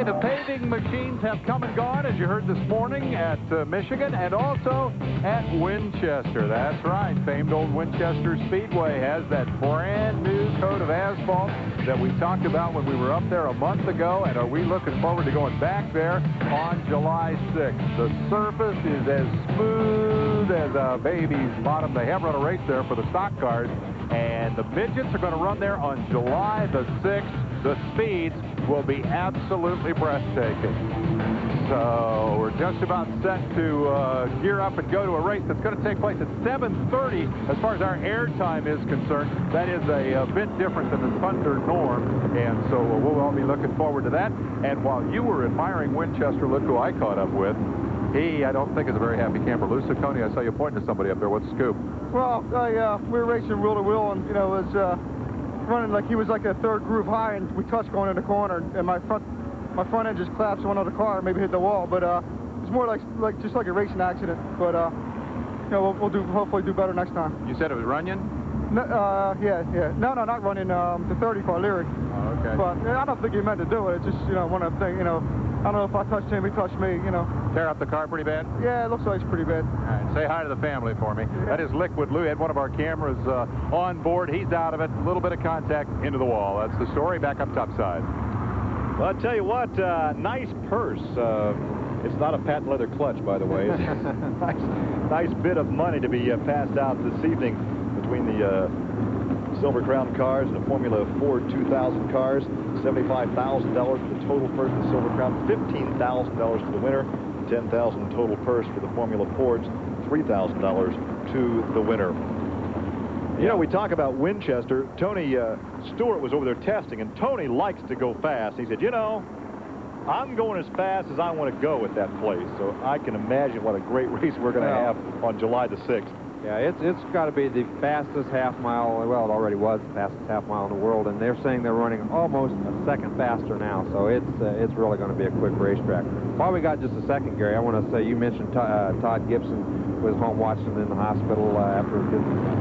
Okay, the paving machines have come and gone, as you heard this morning, at Michigan and also at Winchester. That's right. Famed old Winchester Speedway has that brand new coat of asphalt that we talked about when we were up there a month ago, and are we looking forward to going back there on July 6th. The surface is as smooth as a baby's bottom. They have run a race there for the stock cars, and the midgets are going to run there on July the 6th. The speeds will be absolutely breathtaking. So we're just about set to gear up and go to a race that's going to take place at 7:30 as far as our air time is concerned. That is a bit different than the Thunder norm, and so we'll all be looking forward to that. And while you were admiring Winchester, look who I caught up with. He, I don't think, is a very happy camper. Lou Ciccone, I saw you pointing to somebody up there. What's the scoop? Well, we were racing wheel to wheel, and it was running like he was like a third groove high, and we touched going in the corner, and my front end just collapsed on another car, maybe hit the wall, but it's more like just like a racing accident. But we'll hopefully do better next time. You said it was Runyon? No, yeah. No, not Runyon. The 30 car, Leary. Oh, okay. But I don't think he meant to do it. It's just one of the things. I don't know if I touched him, he touched me. Tear up the car pretty bad? Yeah, it looks like it's pretty bad. All right, say hi to the family for me. Yeah. That is Liquid Lou. He had one of our cameras on board. He's out of it. A little bit of contact into the wall. That's the story. Back up topside. Well, I'll tell you what, nice purse. It's not a patent leather clutch, by the way. It's nice bit of money to be passed out this evening between the Silver Crown cars and the Formula Ford 2000 cars. $75,000 for the total purse for the Silver Crown, $15,000 for the winner, $10,000 total purse for the Formula Fords, $3,000 to the winner. You know, we talk about Winchester. Tony Stewart was over there testing, and Tony likes to go fast. He said, I'm going as fast as I want to go at that place. So I can imagine what a great race we're going to have on July the 6th. Yeah, it's got to be the fastest half mile. Well, it already was the fastest half mile in the world, and they're saying they're running almost a second faster now. So it's really going to be a quick racetrack. While we got just a second, Gary, I want to say you mentioned Todd Gibson was home watching in the hospital after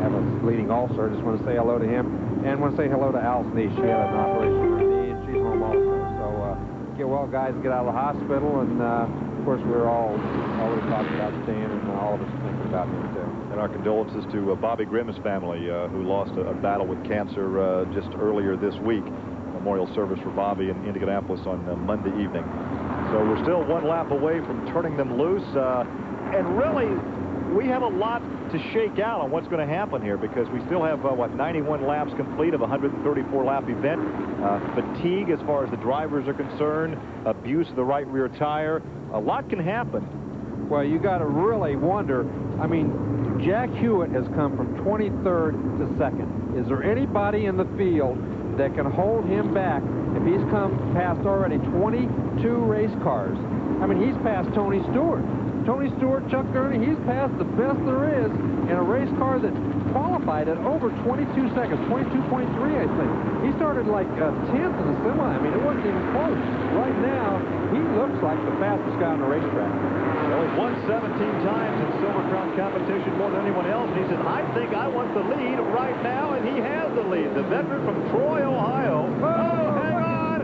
have a bleeding ulcer. I just want to say hello to him, and want to say hello to Al's niece. She had an operation on her knee, and she's home also. So get well, guys, get out of the hospital, and of course we're all already talking about Stan, and all of us are thinking about him too. And our condolences to Bobby Grimm's family, who lost a battle with cancer just earlier this week. Memorial service for Bobby in Indianapolis on Monday evening. So we're still one lap away from turning them loose. And really, we have a lot to shake out on what's going to happen here, because we still have, 91 laps complete of a 134-lap event. Fatigue as far as the drivers are concerned, abuse of the right rear tire. A lot can happen. Well, you got to really wonder. I mean, Jack Hewitt has come from 23rd to 2nd. Is there anybody in the field that can hold him back if he's come past already 22 race cars? I mean, he's passed Tony Stewart. Tony Stewart, Chuck Gurney, he's passed the best there is in a race car that qualified at over 22 seconds, 22.3, I think. He started like 10th in the semi. I mean, it wasn't even close. Right now, he looks like the fastest guy on the racetrack. Well, he's won 17 times in Silver Crown competition, more than anyone else. And he says, I think I want the lead right now, and he has the lead. The veteran from Troy, Ohio. Oh, hang on.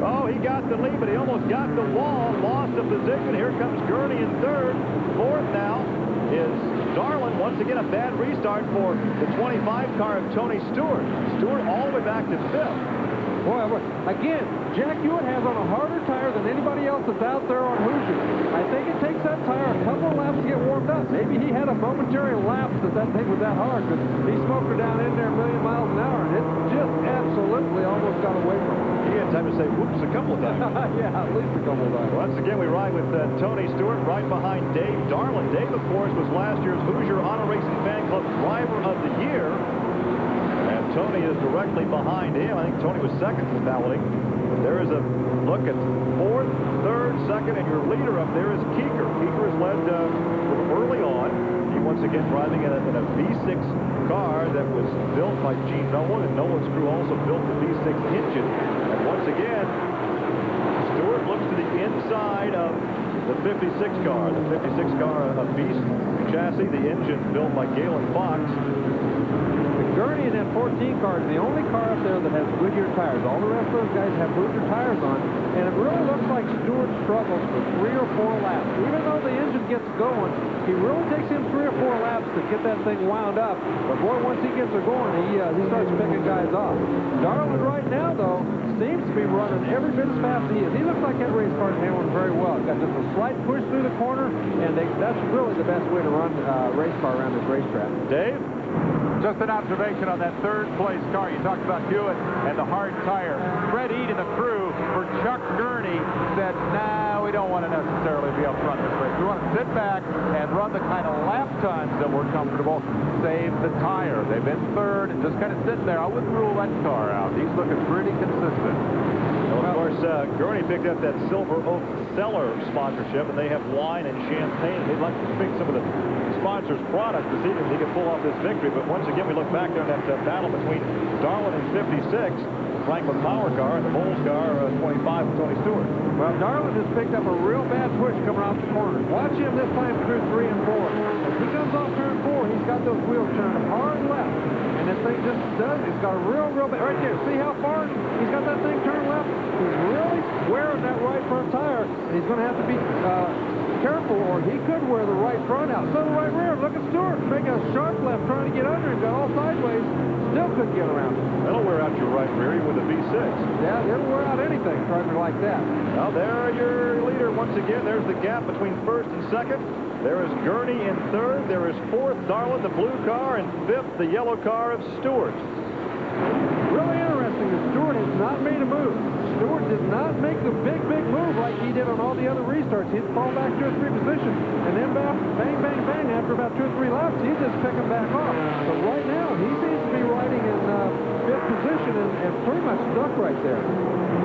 Oh, he got the lead, but he almost got the wall, lost the position. Here comes Gurney in 3rd. 4th now is Darlin. Once again, a bad restart for the 25 car of Tony Stewart. Stewart all the way back to 5th. Boy, again, Jack Hewitt has on a harder tire than anybody else that's out there on Hoosier. I think it takes that tire a couple of laps to get warmed up. Maybe he had a momentary lapse that thing was that hard, because he smoked her down in there a million miles an hour, and it just absolutely almost got away from him. He had time to say whoops a couple of times. Yeah, at least a couple of times. Once again, we ride with Tony Stewart right behind Dave Darlin. Dave, of course, was last year's Hoosier Auto Racing Fan Club Driver of the Year. And Tony is directly behind him. I think Tony was 2nd in the balloting. But there is a look at 4th, 3rd, 2nd, and your leader up there is Keeker. Keeker has led from early on. He once again driving in a V6 car that was built by Gene Nolan, and Nolan's crew also built the V6 engine. And once again, Stewart looks to the inside of the 56 car. The 56 car, a Beast chassis, the engine built by Galen Fox. Gurney in that 14 car is the only car up there that has Goodyear tires. All the rest of those guys have Hoosier tires on, and it really looks like Stewart struggles for 3 or 4 laps. Even though the engine gets going, he really takes him 3 or 4 laps to get that thing wound up. But boy, once he gets her going, he starts picking guys off. Darlin right now, though, seems to be running every bit as fast as he is. He looks like that race car is handling very well. He's got just a slight push through the corner, and that's really the best way to run a race car around this racetrack. Dave? Just an observation on that third-place car. You talked about Hewitt and the hard tire. Fred Eade and the crew for Chuck Gurney said, nah, we don't want to necessarily be up front this race. We want to sit back and run the kind of lap times that we're comfortable, save the tire. They've been third and just kind of sitting there. I wouldn't rule that car out. He's looking pretty consistent. Well, of course, Gurney picked up that Silver Oak Cellar sponsorship, and they have wine and champagne. They'd like to pick some of the sponsors' products this evening so he can pull off this victory. But once again, we look back there in that battle between Darlin and 56, Franklin Power car, and the Bulls car, 25 with Tony Stewart. Well, Darlin has picked up a real bad push coming off the corner. Watch him this time through 3 and 4. As he comes off turn 4, he's got those wheels turning hard left. And this thing just does. He's got a real bad. Right there. See how far he's got that thing turned left? He's really wearing that right front tire. And he's going to have to be careful, or he could wear the right front out. So the right rear. Look at Stewart making a sharp left trying to get under him. Got all sideways. Still couldn't get around him. That'll wear out your right rear with a V6. Yeah, it'll wear out anything driving like that. Well, there your leader once again. There's the gap between first and second. There is Gurney in third. There is fourth, Darlin, the blue car, and fifth, the yellow car of Stewart. Really interesting that Stewart has not made a move. Stewart did not make the big move like he did on all the other restarts. He'd fall back 2 or 3 positions, and then bang, bang, after about 2 or 3 laps, he's just picking back off. But right now, he seems to be riding in 5th position and pretty much stuck right there.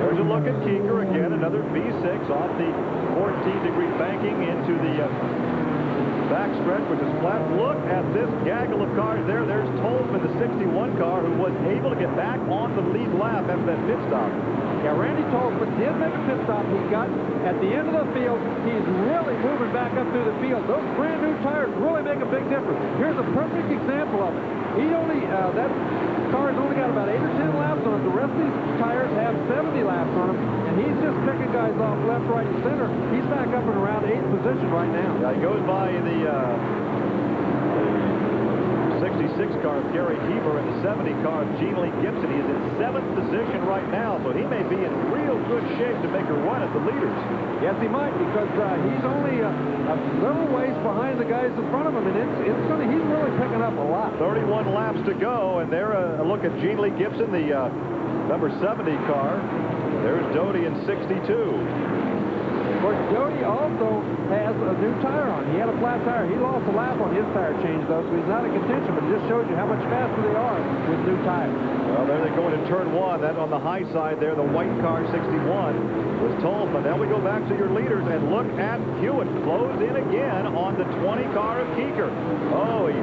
There's a look at Keeker again, another V6 off the 14-degree banking into the backstretch, which is flat. Look at this gaggle of cars there. There's Tolman, the 61 car, who was able to get back on the lead lap after that pit stop. Yeah, Randy Tolman did make a pit stop. He got at the end of the field. He's really moving back up through the field. Those brand new tires really make a big difference. Here's a perfect example of it. He only, that car's only got about 8 or 10 laps on it. The rest of these tires have 70 laps on them, and he's just picking guys off left, right, and center. He's back up in around 8th position right now. Yeah, he goes by the 66 car of Gary Heber and the 70 car of Gene Lee Gibson. He is in 7th position right now, so he may be in real good shape to make a run at the leaders. Yes, he might, because he's only a little ways behind the guys in front of him, and he's really picking up a lot. 31 laps to go, and there a look at Gene Lee Gibson, the number 70 car. There's Doty in 62. Of course, Doty also has a new tire on. He had a flat tire. He lost a lap on his tire change, though, so he's not in contention, but it just shows you how much faster they are with new tires. Well, there they go into turn 1. That on the high side there, the white car 61 was Tolman. Now we go back to your leaders and look at Hewitt. Closed in again on the 20 car of Keeker. Oh, he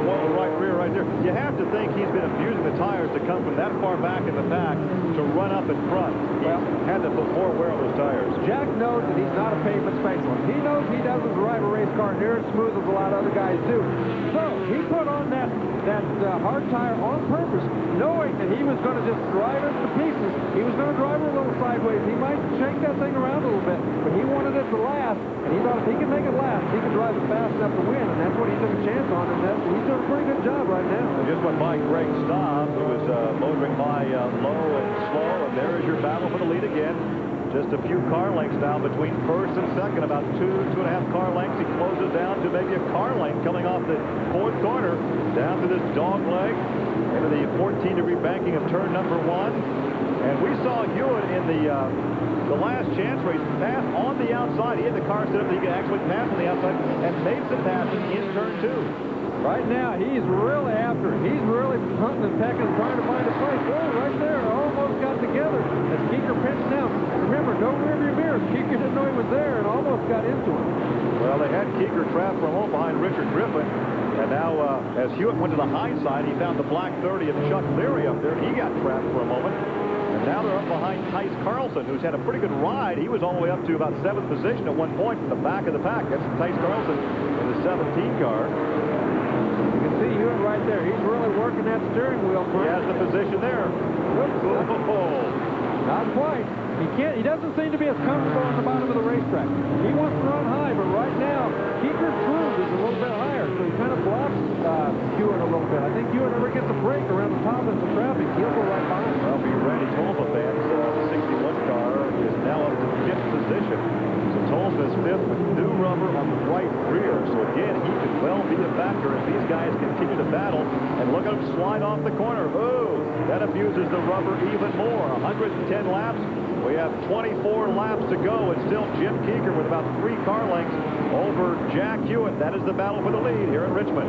swung the right rear right there. You have to think he's been abusing the tires to come from that far back in the pack to run up in front. He had to put more wear on those tires. Jack knows that he's not a pavement specialist. He knows he doesn't drive a race car near as smooth as a lot of other guys do. So he put on that hard tire on purpose, knowing that he was going to just drive it to pieces. He was going to drive it a little sideways. He might shake that thing around a little bit, but he wanted it to last, and he thought if he could make it last, he could drive it fast enough to win, and that's what he took a chance on, and he's doing a pretty good job right now. I just went by Greg Staub, who was motoring by low and slow, and there is your battle for the lead again. Just a few car lengths now between first and second, about 2.5 car lengths. He closes down to maybe a car length coming off the 4th corner, down to this dog leg, into the 14-degree banking of turn number 1. And we saw Hewitt in the last chance race pass on the outside. He had the car set up that he could actually pass on the outside and made some passes in turn 2. Right now, he's really after it. He's really hunting and pecking, trying to find a place. Oh, right there, almost got together as Keeker pinched down. Remember, no rearview mirrors. Keeker didn't know he was there and almost got into him. Well, they had Keeker trapped for a moment behind Richard Griffin. And now, as Hewitt went to the high side, he found the black 30 of Chuck Leary up there. He got trapped for a moment. And now they're up behind Tice Carlson, who's had a pretty good ride. He was all the way up to about 7th position at one point in the back of the pack. That's Tice Carlson in the 17 car. You can see Hewitt right there. He's really working that steering wheel. He has the position there. Not quite. He doesn't seem to be as comfortable on the bottom of the racetrack. He wants to run high, but right now, Keeker's cruise is a little bit higher, so he kind of blocks Hewitt a little bit. I think Hewitt never gets a break around the top of the traffic. He'll go right behind him. Well, for Randy Tolma fans, the 61 car is now up to 5th position. So Tolma is 5th with new rubber on the right rear. So again, he could well be a factor as these guys continue to battle. And look at him slide off the corner. Oh, that abuses the rubber even more. 110 laps. We have 24 laps to go, and still Jim Keeker with about 3 car lengths over Jack Hewitt. That is the battle for the lead here in Richmond.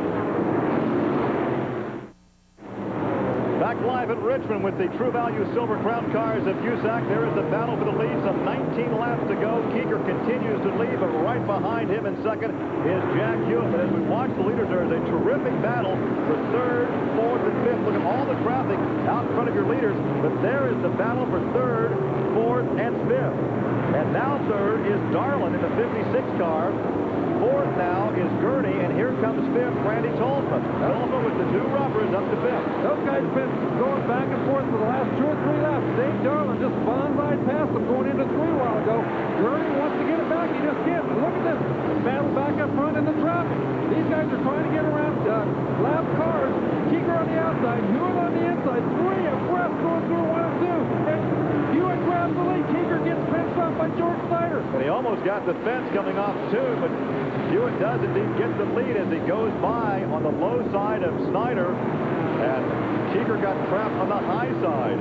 Back live at Richmond with the True Value Silver Crown cars of USAC. There is the battle for the lead. Some 19 laps to go. Keeker continues to lead, but right behind him in second is Jack Hewitt. But as we watch the leaders, there is a terrific battle for 3rd, 4th, and 5th. Look at all the traffic out in front of your leaders. But there is the battle for 3rd, 4th, and 5th. And now 3rd is Darlin in the 56 car. 4th now is Gurney, and here comes 5th, Randy Tolma. Tolma with the new rubber is up to 5th. Those guys have been going back and forth for the last 2 or 3 laps. Dave Darlin just bombed right past them going into 3 a while ago. Gurney wants to get it back. He just can't. But look at this battle back up front in the traffic. These guys are trying to get around lap cars. Keeker on the outside, Hewitt on the inside. 3 abreast going through 1 and 2. And Hewitt grabs the lead. Keeker gets fenced off by George Slider. And he almost got the fence coming off too, but Hewitt does indeed get the lead as he goes by on the low side of Snyder, and Keeker got trapped on the high side.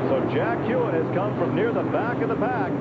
So Jack Hewitt has come from near the back of the pack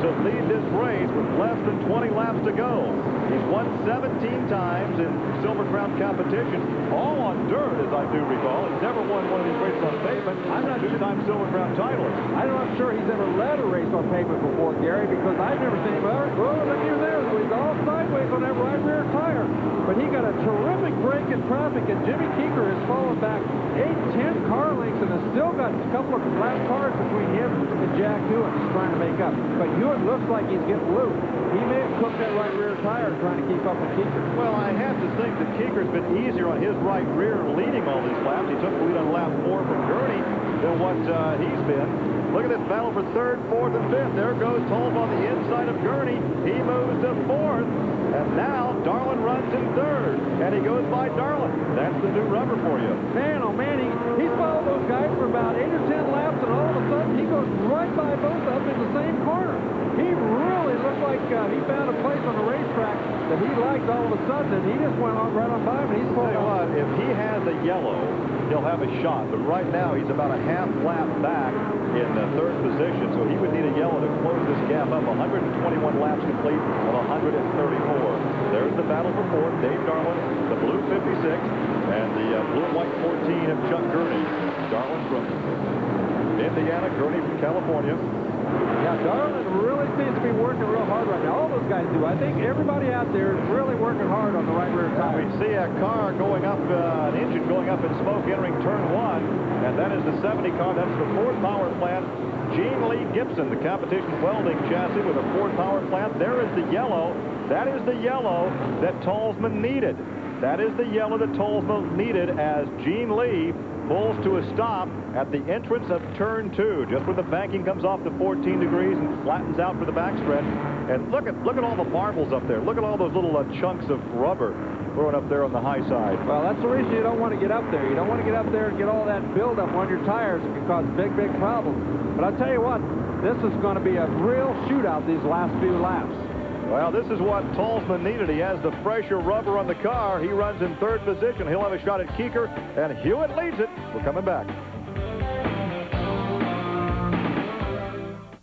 to lead this race with less than 20 laps to go. He's won 17 times in Silver Crown competition, all on dirt, as I do recall. He's never won one of these races on pavement. I'm not 2-time Silver Crown titleist. I'm not sure he's ever led a race on pavement before, Gary, because I've never seen him. Oh, look here there. So he's all sideways on that right rear tire. But he got a terrific break in traffic, and Jimmy Keeker has fallen back 8-10 car lengths and has still got a couple of lap cars between him and Jack Hewitt he's trying to make up. But Hewitt looks like he's getting loose. He may have cooked that right rear tire trying to keep up with Keeker. Well, I have to think that Keeker's been easier on his right rear leading all these laps. He took the lead on lap 4 from Gurney than what he's been. Look at this battle for 3rd, 4th, and 5th. There goes Tolma on the inside of Gurney. He moves to 4th. And now Darlin runs in 3rd. And he goes by Darlin. That's the new rubber for you. Man, oh man, he's followed those guys for about 8 or 10 laps, and all of a sudden he goes right by both of them in the same corner. He really looked like he found a place on the racetrack that he liked all of a sudden, and he just went on right on by him, and he's pulling on. If he has a yellow, he'll have a shot. But right now, he's about a half lap back in 3rd position, so he would need a yellow to close this gap up. 121 laps complete of 134. There's the battle for 4th. Dave Darlin, the blue 56, and the blue and white 14 of Chuck Gurney. Darlin from Indiana, Gurney from California. Yeah, Darlin really seems to be working real hard right now. All those guys do. I think everybody out there is really working hard on the right rear tire. We see a car going up, an engine going up in smoke entering turn 1, and that is the 70 car. That's the Ford power plant. Gene Lee Gibson, the competition welding chassis with a Ford power plant. There is the yellow. That is the yellow that Tolsman needed. That is the yellow that Tolsman needed as Gene Lee pulls to a stop at the entrance of turn 2, just when the banking comes off the 14 degrees and flattens out for the backstretch. And look at all the marbles up there. Look at all those little chunks of rubber thrown up there on the high side. Well, that's the reason you don't want to get up there. You don't want to get up there and get all that buildup on your tires. It can cause big problems. But I'll tell you what, this is going to be a real shootout these last few laps. Well, this is what Tolsman needed. He has the fresher rubber on the car. He runs in 3rd position. He'll have a shot at Keeker, and Hewitt leads it. We're coming back.